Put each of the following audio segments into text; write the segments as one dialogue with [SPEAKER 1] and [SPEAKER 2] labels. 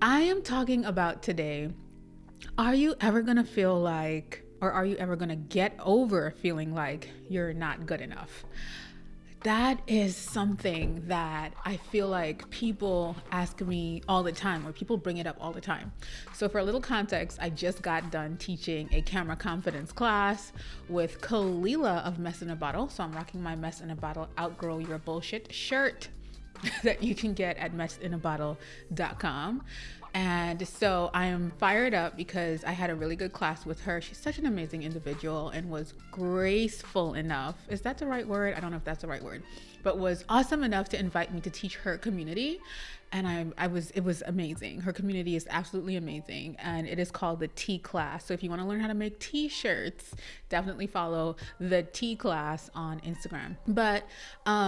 [SPEAKER 1] I am talking about today. Are you ever going to feel like, or are you ever going to get over feeling like you're not good enough? That is something that I feel like people ask me all the time, or people bring it up all the time. So, for a little context, I just got done teaching a camera confidence class with Kalila of Mess in a Bottle. So, I'm rocking my Mess in a Bottle Outgrow Your Bullshit shirt that you can get at messinabottle.com. And so I am fired up because I had a really good class with her. She's such an amazing individual and was graceful enough. Is that the right word? I don't know if that's the right word, but was awesome enough to invite me to teach her community. And it was amazing. Her community is absolutely amazing. And it is called the TClass. So if you want to learn how to make t-shirts, definitely follow the TClass on Instagram. But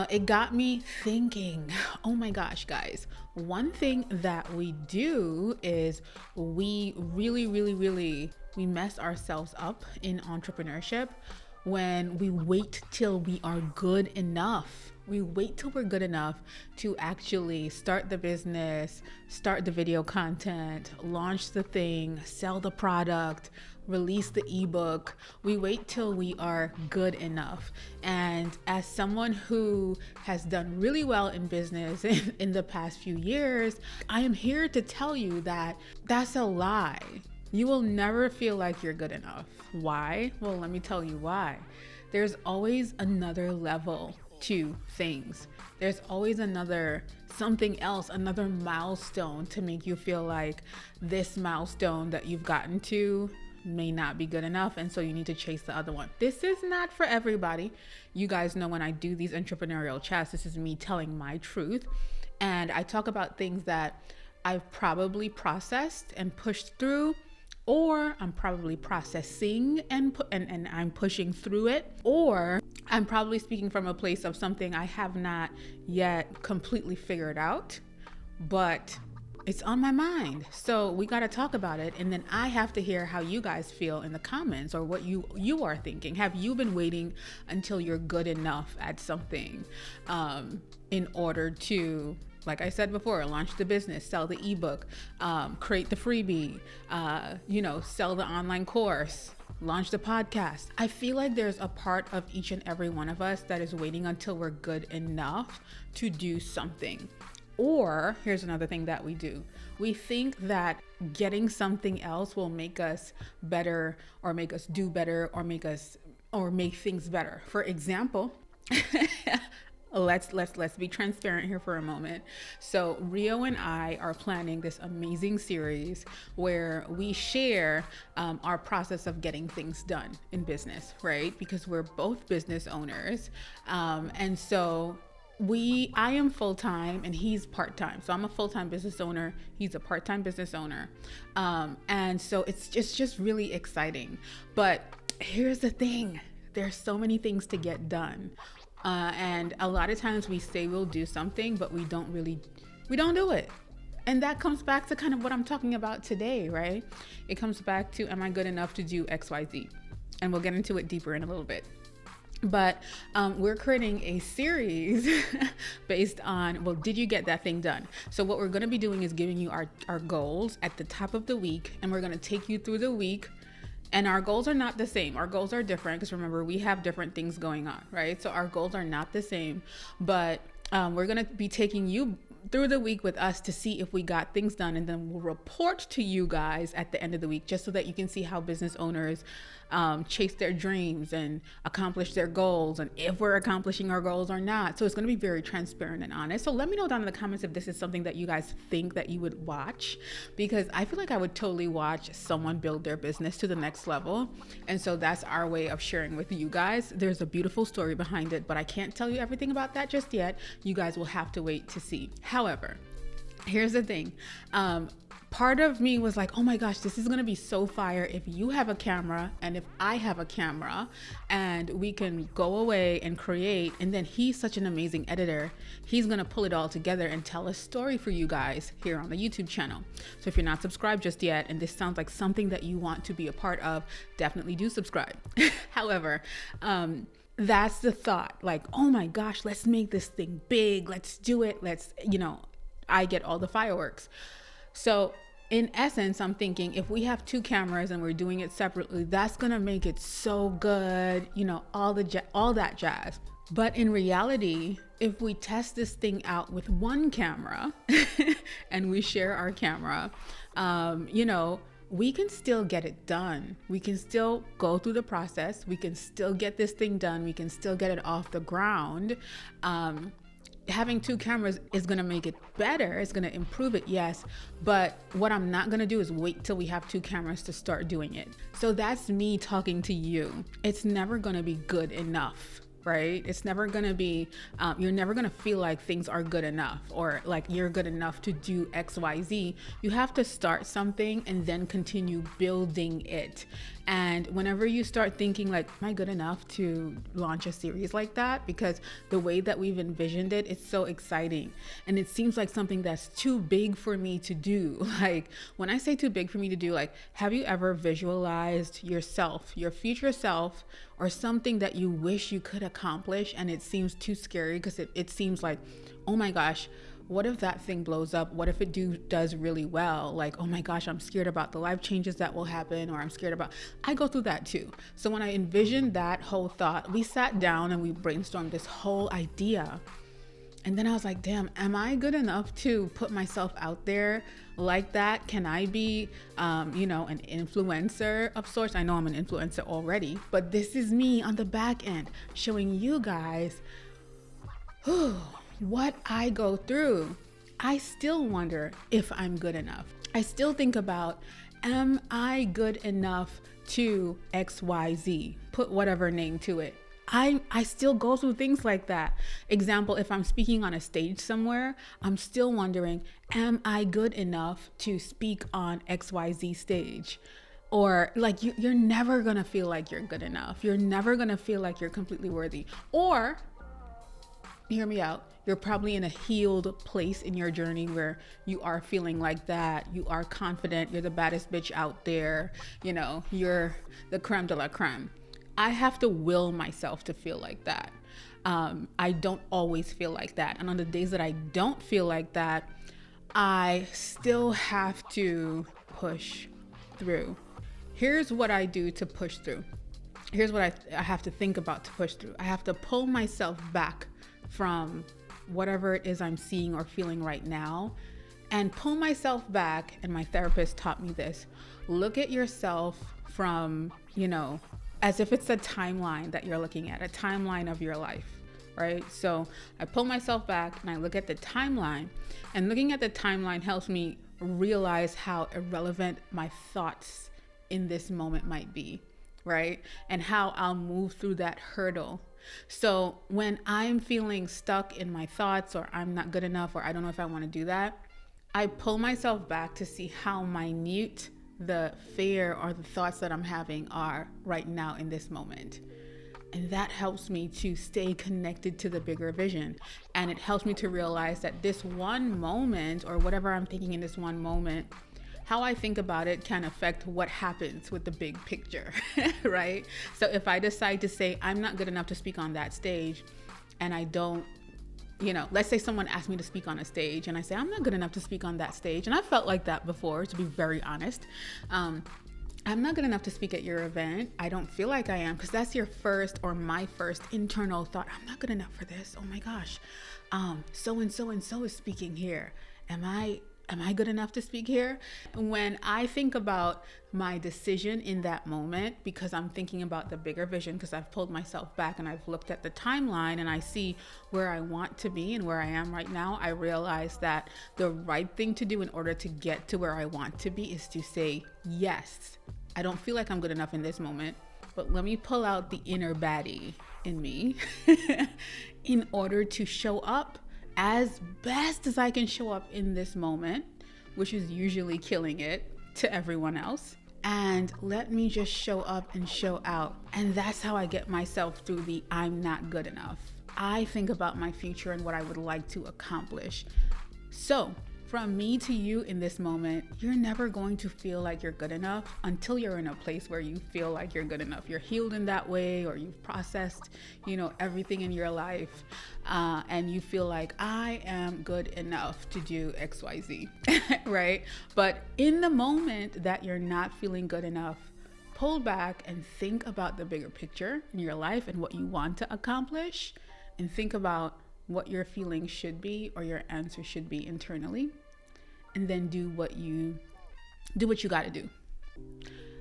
[SPEAKER 1] it got me thinking, oh my gosh, guys, one thing that we do is we we mess ourselves up in entrepreneurship when we wait till we are good enough. We wait till we're good enough to actually start the business, start the video content, launch the thing, sell the product, release the ebook. We wait till we are good enough. And as someone who has done really well in business in the past few years, I am here to tell you that that's a lie. You will never feel like you're good enough. Why? Well, let me tell you why. There's always another level to things. There's always another something else, another milestone to make you feel like this milestone that you've gotten to may not be good enough, and so you need to chase the other one. This is not for everybody. You guys know when I do these entrepreneurial chats, this is me telling my truth, and I talk about things that I've probably processed and pushed through, or I'm probably processing and I'm pushing through it, or I'm probably speaking from a place of something I have not yet completely figured out, but it's on my mind. So we got to talk about it, and then I have to hear how you guys feel in the comments, or what you are thinking. Have you been waiting until you're good enough at something in order to, like I said before, launch the business, sell the ebook, create the freebie, sell the online course, launch the podcast? I feel like there's a part of each and every one of us that is waiting until we're good enough to do something. Or here's another thing that we do. We think that getting something else will make us better, or make us do better, or make things better. For example, let's be transparent here for a moment. So Rio and I are planning this amazing series where we share our process of getting things done in business, right? Because we're both business owners, and so I am full-time and he's part-time. So I'm a full-time business owner. He's a part-time business owner. And so it's just really exciting. But here's the thing. There's so many things to get done. And a lot of times we say we'll do something, but we don't do it. And that comes back to kind of what I'm talking about today, right? It comes back to, am I good enough to do X, Y, Z? And we'll get into it deeper in a little bit. But we're creating a series based on, well, did you get that thing done? So what we're going to be doing is giving you our goals at the top of the week, and we're going to take you through the week. And our goals are not the same. Our goals are different because remember, we have different things going on, right? So our goals are not the same, but we're going to be taking you through the week with us to see if we got things done, and then we'll report to you guys at the end of the week, just so that you can see how business owners chase their dreams and accomplish their goals, and if we're accomplishing our goals or not. So it's going to be very transparent and honest. So let me know down in the comments if this is something that you guys think that you would watch, because I feel like I would totally watch someone build their business to the next level. And so that's our way of sharing with you guys. There's a beautiful story behind it, but I can't tell you everything about that just yet. You guys will have to wait to see. However, here's the thing. Part of me was like, oh my gosh, this is going to be so fire if you have a camera and if I have a camera, and we can go away and create. And then he's such an amazing editor. He's going to pull it all together and tell a story for you guys here on the YouTube channel. So if you're not subscribed just yet, and this sounds like something that you want to be a part of, definitely do subscribe. However, that's the thought, like, oh my gosh, let's make this thing big. Let's do it. I get all the fireworks. So in essence, I'm thinking if we have two cameras and we're doing it separately, that's gonna make it so good, all that jazz. But in reality, if we test this thing out with one camera and we share our camera, we can still get it done. We can still go through the process. We can still get this thing done. We can still get it off the ground. Having two cameras is going to make it better. It's going to improve it, yes. But what I'm not going to do is wait till we have two cameras to start doing it. So that's me talking to you. It's never going to be good enough, right? It's never going to be, you're never going to feel like things are good enough or like you're good enough to do X, Y, Z. You have to start something and then continue building it. And whenever you start thinking like, am I good enough to launch a series like that? Because the way that we've envisioned it, it's so exciting. And it seems like something that's too big for me to do. Like when I say too big for me to do, like, have you ever visualized yourself, your future self, or something that you wish you could accomplish and it seems too scary because it seems like, oh my gosh, what if that thing blows up? What if it does really well? Like, oh my gosh, I'm scared about the life changes that will happen, or I'm scared about, I go through that too. So when I envisioned that whole thought, we sat down and we brainstormed this whole idea. And then I was like, damn, am I good enough to put myself out there like that? Can I be, an influencer of sorts? I know I'm an influencer already, but this is me on the back end showing you guys what I go through. I still wonder if I'm good enough. I still think about, am I good enough to XYZ? Put whatever name to it. I still go through things like that. Example, if I'm speaking on a stage somewhere, I'm still wondering, am I good enough to speak on XYZ stage? Or like you're never gonna feel like you're good enough. You're never gonna feel like you're completely worthy. Or, hear me out, you're probably in a healed place in your journey where you are feeling like that. You are confident. You're the baddest bitch out there. You're the creme de la creme. I have to will myself to feel like that. I don't always feel like that. And on the days that I don't feel like that, I still have to push through. Here's what I do to push through. Here's what I have to think about to push through. I have to pull myself back from whatever it is I'm seeing or feeling right now and pull myself back. And my therapist taught me this. Look at yourself from, as if it's a timeline that you're looking at, a timeline of your life, right? So I pull myself back and I look at the timeline, and looking at the timeline helps me realize how irrelevant my thoughts in this moment might be, right? And how I'll move through that hurdle. So when I'm feeling stuck in my thoughts, or I'm not good enough, or I don't know if I want to do that, I pull myself back to see how minute the fear or the thoughts that I'm having are right now in this moment. And that helps me to stay connected to the bigger vision. And it helps me to realize that this one moment, or whatever I'm thinking in this one moment, how I think about it can affect what happens with the big picture, right? So if I decide to say, I'm not good enough to speak on that stage, and I don't, let's say someone asked me to speak on a stage and I say, I'm not good enough to speak on that stage. And I felt like that before, to be very honest. I'm not good enough to speak at your event. I don't feel like I am, because that's your first, or my first internal thought. I'm not good enough for this. Oh my gosh. So-and-so is speaking here. Am I good enough to speak here? When I think about my decision in that moment, because I'm thinking about the bigger vision, because I've pulled myself back and I've looked at the timeline and I see where I want to be and where I am right now, I realize that the right thing to do in order to get to where I want to be is to say, yes, I don't feel like I'm good enough in this moment, but let me pull out the inner baddie in me in order to show up as best as I can show up in this moment, which is usually killing it to everyone else. And let me just show up and show out. And that's how I get myself through the I'm not good enough. I think about my future and what I would like to accomplish. So from me to you in this moment, you're never going to feel like you're good enough until you're in a place where you feel like you're good enough. You're healed in that way, or you've processed, everything in your life, and you feel like I am good enough to do XYZ, right? But in the moment that you're not feeling good enough, pull back and think about the bigger picture in your life and what you want to accomplish, and think about what your feelings should be or your answer should be internally, and then do what you got to do.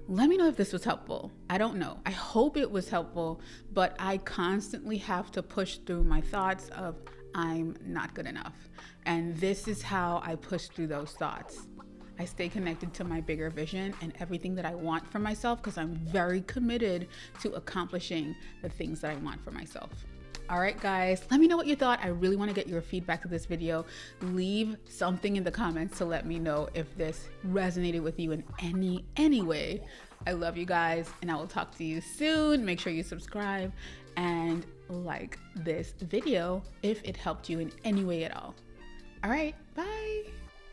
[SPEAKER 1] Let me know if this was helpful. I don't know. I hope it was helpful, but I constantly have to push through my thoughts of I'm not good enough. And this is how I push through those thoughts. I stay connected to my bigger vision and everything that I want for myself, because I'm very committed to accomplishing the things that I want for myself. All right, guys, let me know what you thought. I really want to get your feedback to this video. Leave something in the comments to let me know if this resonated with you in any way. I love you guys, and I will talk to you soon. Make sure you subscribe and like this video if it helped you in any way at all. All right, bye.